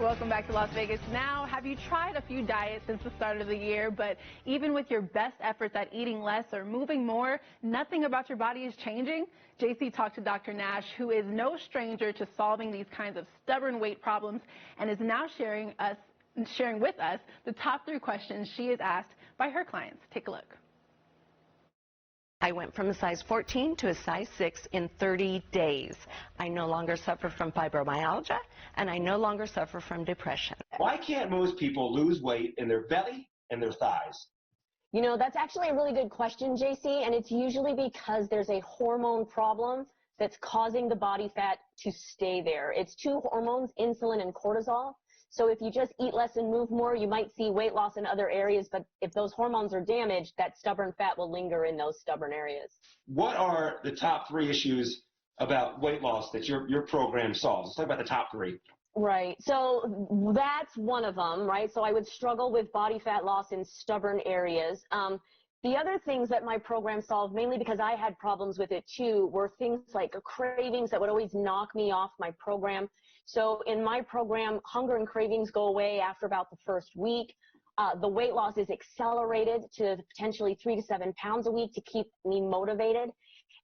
Welcome back to Las Vegas Now. Have you tried a few diets since the start of the year, but even with your best efforts at eating less or moving more, nothing about your body is changing? JC talked to Dr. Nash, who is no stranger to solving these kinds of stubborn weight problems and is now sharing with us the top 3 questions she is asked by her clients. Take a look. I went from a size 14 to a size 6 in 30 days. I no longer suffer from fibromyalgia, and I no longer suffer from depression. Why can't most people lose weight in their belly and their thighs? You know, that's actually a really good question, JC, and it's usually because there's a hormone problem that's causing the body fat to stay there. It's 2 hormones, insulin and cortisol. So if you just eat less and move more, you might see weight loss in other areas, but if those hormones are damaged, that stubborn fat will linger in those stubborn areas. What are the top 3 issues about weight loss that your program solves? Let's talk about the top 3. Right. So that's one of them, right? So I would struggle with body fat loss in stubborn areas. The other things that my program solved, mainly because I had problems with it too, were things like cravings that would always knock me off my program. So in my program, hunger and cravings go away after about the first week. The weight loss is accelerated to potentially 3 to 7 pounds a week to keep me motivated.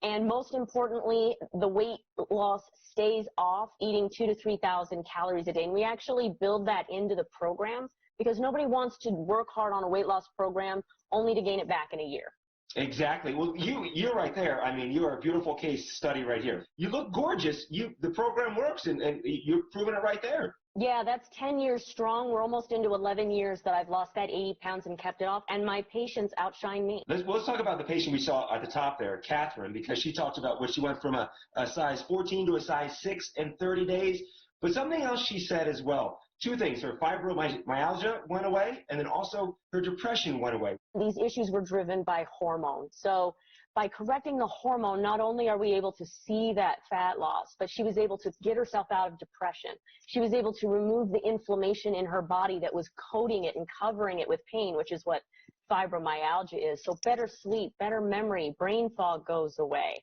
And most importantly, the weight loss stays off eating 2,000 to 3,000 calories a day. And we actually build that into the program because nobody wants to work hard on a weight loss program only to gain it back in a year. Exactly. Well, you're right there. I mean, you are a beautiful case study right here. You look gorgeous. The program works, and you're proving it right there. Yeah, that's 10 years strong. We're almost into 11 years that I've lost that 80 pounds and kept it off, and my patients outshine me. Let's talk about the patient we saw at the top there, Catherine, because she talked about where she went from a size 14 to a size 6 in 30 days. But something else she said as well. 2 things. Her fibromyalgia went away, and then also her depression went away. These issues were driven by hormones. So by correcting the hormone, not only are we able to see that fat loss, but she was able to get herself out of depression. She was able to remove the inflammation in her body that was coating it and covering it with pain, which is what fibromyalgia is. So better sleep, better memory, brain fog goes away.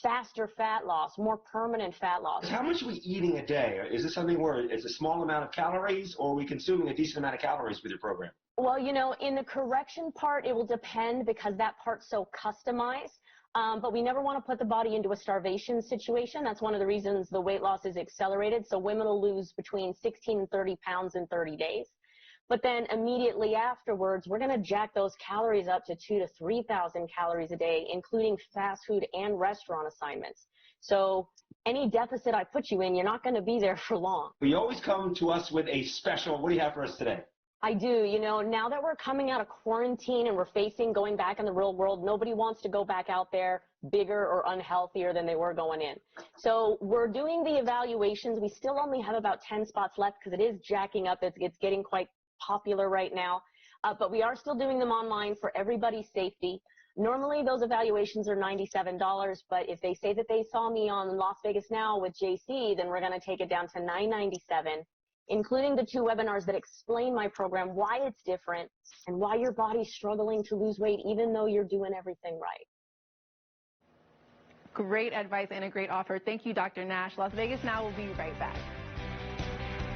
Faster fat loss, more permanent fat loss. How much are we eating a day? Is this something where it's a small amount of calories, or are we consuming a decent amount of calories with your program? Well, you know, in the correction part, it will depend because that part's so customized. But we never want to put the body into a starvation situation. That's one of the reasons the weight loss is accelerated. So women will lose between 16 and 30 pounds in 30 days. But then immediately afterwards, we're going to jack those calories up to 2,000 to 3,000 calories a day, including fast food and restaurant assignments. So any deficit I put you in, you're not going to be there for long. You always come to us with a special. What do you have for us today? I do. You know, now that we're coming out of quarantine and we're facing going back in the real world, nobody wants to go back out there bigger or unhealthier than they were going in. So we're doing the evaluations. We still only have about 10 spots left because it is jacking up. It's getting quite popular right now. But we are still doing them online for everybody's safety. Normally, those evaluations are $97, but if they say that they saw me on Las Vegas Now with JC, then we're going to take it down to $997. Including the 2 webinars that explain my program, why it's different, and why your body's struggling to lose weight even though you're doing everything right. Great advice and a great offer. Thank you, Dr. Nash. Las Vegas Now will be right back.